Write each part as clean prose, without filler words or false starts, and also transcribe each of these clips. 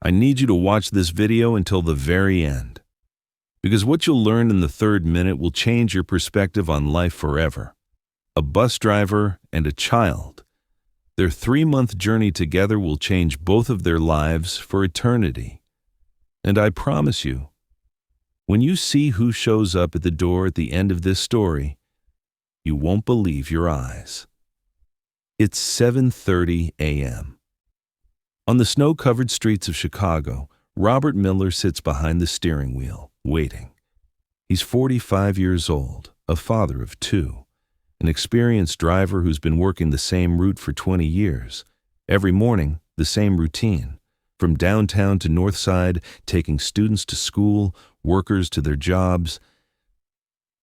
I need you to watch this video until the very end, because what you'll learn in the third minute will change your perspective on life forever. A bus driver and a child. Their 3-month journey together will change both of their lives for eternity. And I promise you, when you see who shows up at the door at the end of this story, you won't believe your eyes. It's 7:30 a.m. On the snow-covered streets of Chicago, Robert Miller sits behind the steering wheel, waiting. He's 45 years old, a father of 2, an experienced driver who's been working the same route for 20 years. Every morning, the same routine. From downtown to North Side, taking students to school, workers to their jobs.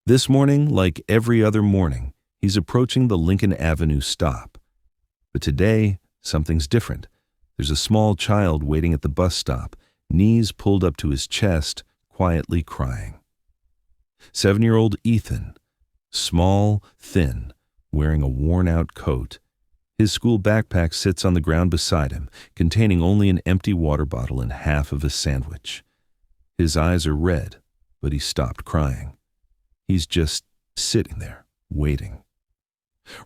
This morning, like every other morning, he's approaching the Lincoln Avenue stop. But today, something's different. There's a small child waiting at the bus stop, knees pulled up to his chest, quietly crying. 7-year-old Ethan, small, thin, wearing a worn-out coat. His school backpack sits on the ground beside him, containing only an empty water bottle and half of a sandwich. His eyes are red, but he stopped crying. He's just sitting there, waiting.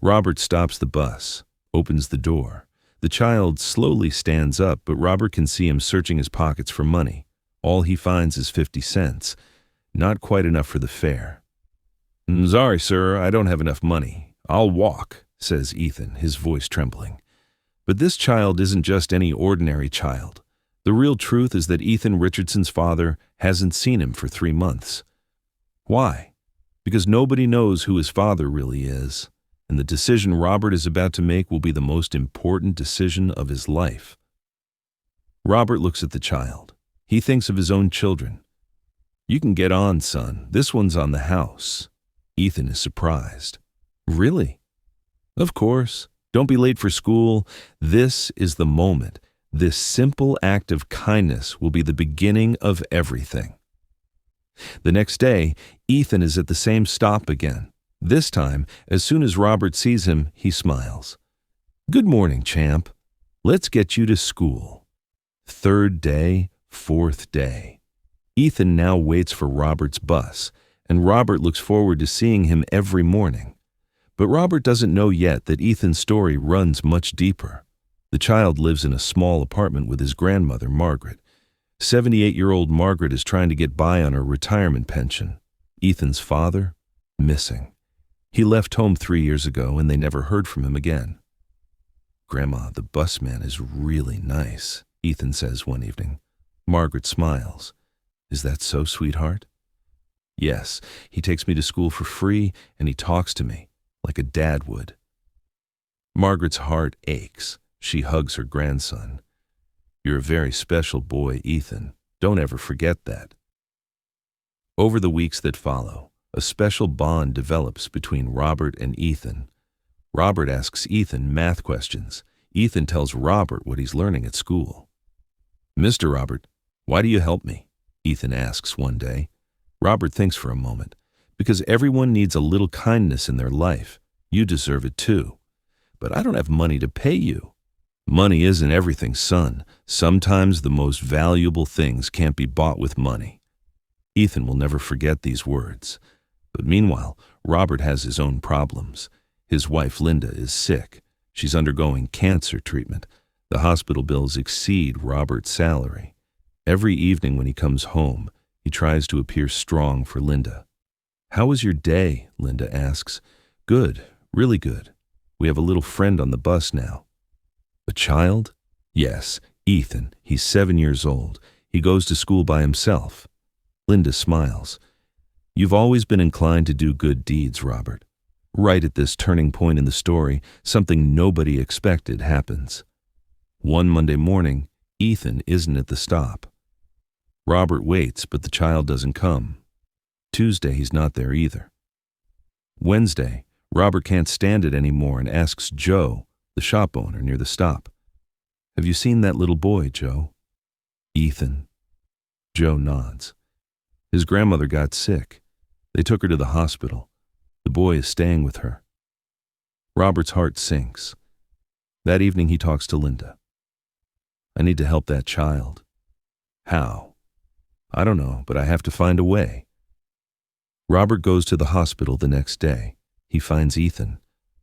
Robert stops the bus, opens the door. The child slowly stands up, but Robert can see him searching his pockets for money. All he finds is 50 cents, not quite enough for the fare. "Sorry, sir, I don't have enough money. I'll walk," says Ethan, his voice trembling. But this child isn't just any ordinary child. The real truth is that Ethan Richardson's father hasn't seen him for 3 months. Why? Because nobody knows who his father really is, and the decision Robert is about to make will be the most important decision of his life. Robert looks at the child. He thinks of his own children. "You can get on, son. This one's on the house." Ethan is surprised. "Really?" "Of course. Don't be late for school. This is the moment. This simple act of kindness will be the beginning of everything." The next day, Ethan is at the same stop again. This time, as soon as Robert sees him, he smiles. "Good morning, champ. Let's get you to school." 3rd day, 4th day. Ethan now waits for Robert's bus, and Robert looks forward to seeing him every morning. But Robert doesn't know yet that Ethan's story runs much deeper. The child lives in a small apartment with his grandmother, Margaret. 78-year-old Margaret is trying to get by on her retirement pension. Ethan's father, missing. He left home 3 years ago, and they never heard from him again. "Grandma, the busman is really nice," Ethan says one evening. Margaret smiles. "Is that so, sweetheart?" "Yes, he takes me to school for free, and he talks to me like a dad would." Margaret's heart aches. She hugs her grandson. "You're a very special boy, Ethan. Don't ever forget that." Over the weeks that follow, a special bond develops between Robert and Ethan. Robert asks Ethan math questions. Ethan tells Robert what he's learning at school. "Mr. Robert, why do you help me?" Ethan asks one day. Robert thinks for a moment. "Because everyone needs a little kindness in their life. You deserve it too. But I don't have money to pay you." "Money isn't everything, son. Sometimes the most valuable things can't be bought with money." Ethan will never forget these words. But meanwhile, Robert has his own problems. His wife, Linda, is sick. She's undergoing cancer treatment. The hospital bills exceed Robert's salary. Every evening when he comes home, he tries to appear strong for Linda. "How was your day?" Linda asks. "Good, really good. We have a little friend on the bus now." "A child?" "Yes, Ethan. He's 7 years old. He goes to school by himself." Linda smiles. "You've always been inclined to do good deeds, Robert." Right at this turning point in the story, something nobody expected happens. One Monday morning, Ethan isn't at the stop. Robert waits, but the child doesn't come. Tuesday, he's not there either. Wednesday, Robert can't stand it anymore and asks Joe, the shop owner near the stop, "Have you seen that little boy, Joe?" "Ethan?" Joe nods. "His grandmother got sick. They took her to the hospital. The boy is staying with her." Robert's heart sinks. That evening he talks to Linda. "I need to help that child. How? I don't know, but I have to find a way. Robert goes to the hospital the next day. He finds Ethan.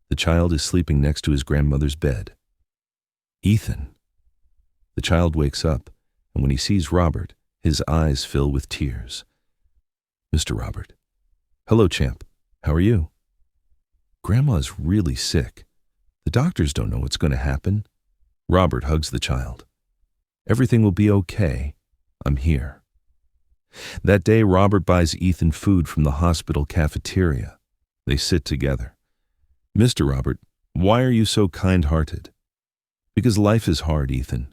The child is sleeping next to his grandmother's bed. Ethan. The child wakes up, and when he sees Robert, his eyes fill with tears. Mr. Robert. Hello, champ. How are you? Grandma's really sick. The doctors don't know what's going to happen. Robert hugs the child. Everything will be okay. I'm here. That day, Robert buys Ethan food from the hospital cafeteria. They sit together. Mr. Robert, why are you so kind-hearted? Because life is hard, Ethan.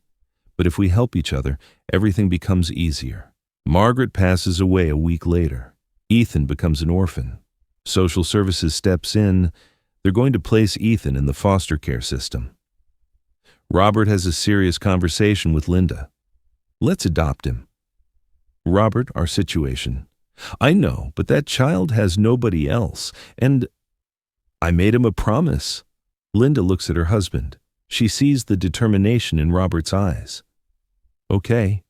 But if we help each other, everything becomes easier. Margaret passes away a week later. Ethan becomes an orphan. Social services steps in. They're going to place Ethan in the foster care system. Robert has a serious conversation with Linda. Let's adopt him. Robert, our situation. I know, but that child has nobody else, and I made him a promise. Linda looks at her husband. She sees the determination in Robert's eyes. Okay,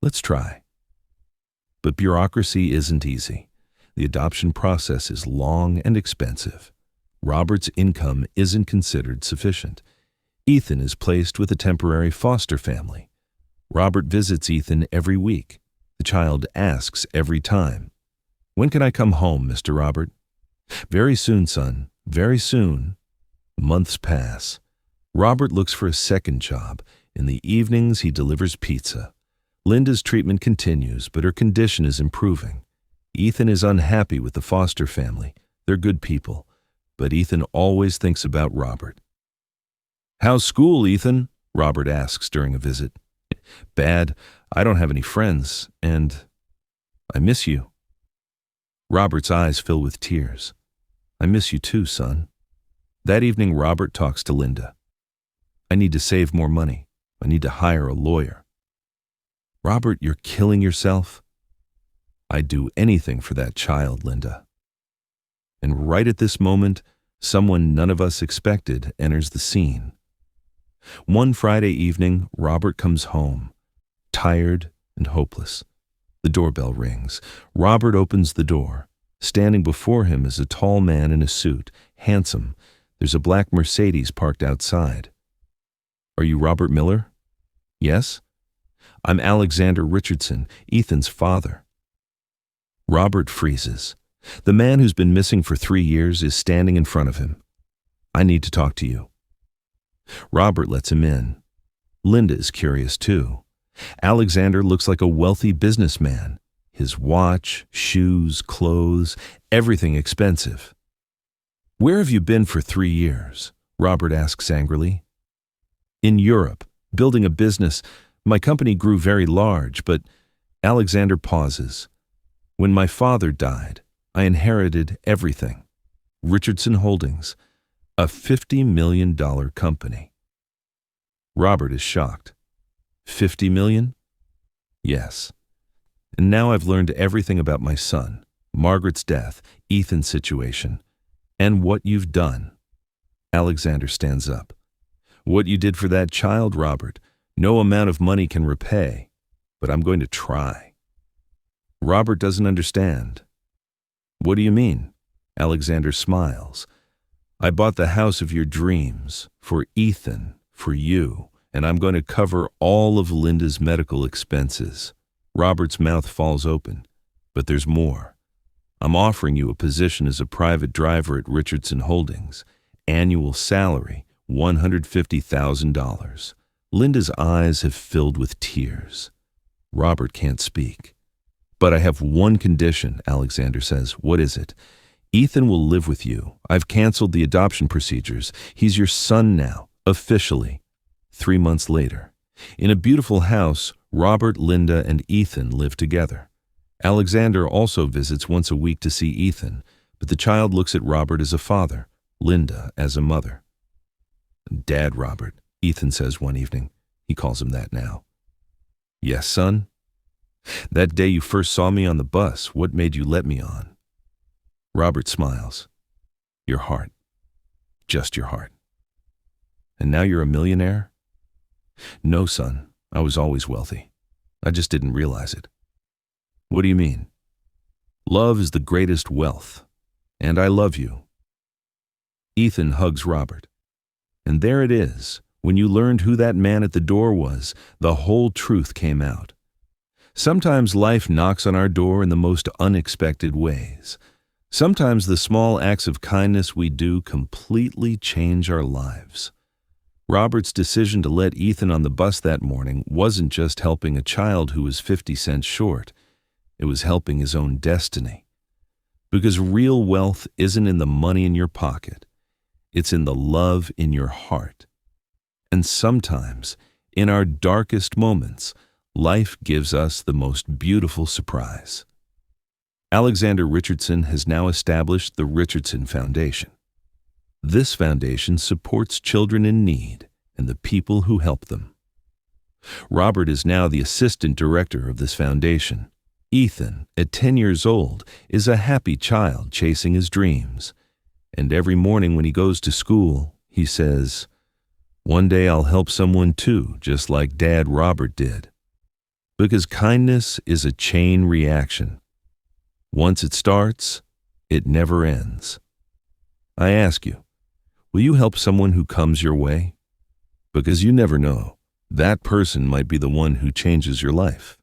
let's try. But bureaucracy isn't easy. The adoption process is long and expensive. Robert's income isn't considered sufficient. Ethan is placed with a temporary foster family. Robert visits Ethan every week. The child asks every time, "When can I come home, Mr. Robert?" "Very soon, son, very soon." Months pass. Robert looks for a second job. In the evenings, he delivers pizza. Linda's treatment continues, but her condition is improving. Ethan is unhappy with the foster family. They're good people, but Ethan always thinks about Robert. "How's school, Ethan?" Robert asks during a visit. "Bad. I don't have any friends, and I miss you." Robert's eyes fill with tears. "I miss you too, son." That evening, Robert talks to Linda. "I need to save more money. I need to hire a lawyer." "Robert, you're killing yourself." "I'd do anything for that child, Linda." And right at this moment, someone none of us expected enters the scene. One Friday evening, Robert comes home, tired and hopeless. The doorbell rings. Robert opens the door. Standing before him is a tall man in a suit, handsome. There's a black Mercedes parked outside. "Are you Robert Miller?" "Yes." "I'm Alexander Richardson, Ethan's father." Robert freezes. The man who's been missing for 3 years is standing in front of him. "I need to talk to you." Robert lets him in. Linda is curious too. Alexander looks like a wealthy businessman. His watch, shoes, clothes, everything expensive. "Where have you been for 3 years?" Robert asks angrily. "In Europe, building a business. My company grew very large, but..." Alexander pauses. "When my father died, I inherited everything. Richardson Holdings, a $50 million company." Robert is shocked. "50 million? Yes. And now I've learned everything about my son, Margaret's death, Ethan's situation, and what you've done." Alexander stands up. "What you did for that child, Robert, no amount of money can repay, but I'm going to try." Robert doesn't understand. "What do you mean?" Alexander smiles. "I bought the house of your dreams, for Ethan, for you, and I'm going to cover all of Linda's medical expenses." Robert's mouth falls open. "But there's more. I'm offering you a position as a private driver at Richardson Holdings. Annual salary, $150,000. Linda's eyes have filled with tears. Robert can't speak. "But I have one condition," Alexander says. "What is it?" "Ethan will live with you. I've canceled the adoption procedures. He's your son now, officially." 3 months later, in a beautiful house, Robert, Linda, and Ethan live together. Alexander also visits once a week to see Ethan, but the child looks at Robert as a father, Linda as a mother. "Dad, Robert," Ethan says one evening. He calls him that now. "Yes, son?" "That day you first saw me on the bus, what made you let me on?" Robert smiles. "Your heart. Just your heart." "And now you're a millionaire?" "No, son. I was always wealthy. I just didn't realize it. What do you mean? Love is the greatest wealth, and I love you. Ethan hugs Robert. And there it is. When you learned who that man at the door was, the whole truth came out. Sometimes life knocks on our door in the most unexpected ways. Sometimes the small acts of kindness we do completely change our lives. Robert's decision to let Ethan on the bus that morning wasn't just helping a child who was 50 cents short. It was helping his own destiny. Because real wealth isn't in the money in your pocket. It's in the love in your heart. And sometimes, in our darkest moments, life gives us the most beautiful surprise. Alexander Richardson has now established the Richardson Foundation. This foundation supports children in need and the people who help them. Robert is now the assistant director of this foundation. Ethan, at 10 years old, is a happy child chasing his dreams. And every morning when he goes to school, he says, "One day I'll help someone too, just like Dad Robert did." Because kindness is a chain reaction. Once it starts, it never ends. I ask you, will you help someone who comes your way? Because you never know, that person might be the one who changes your life.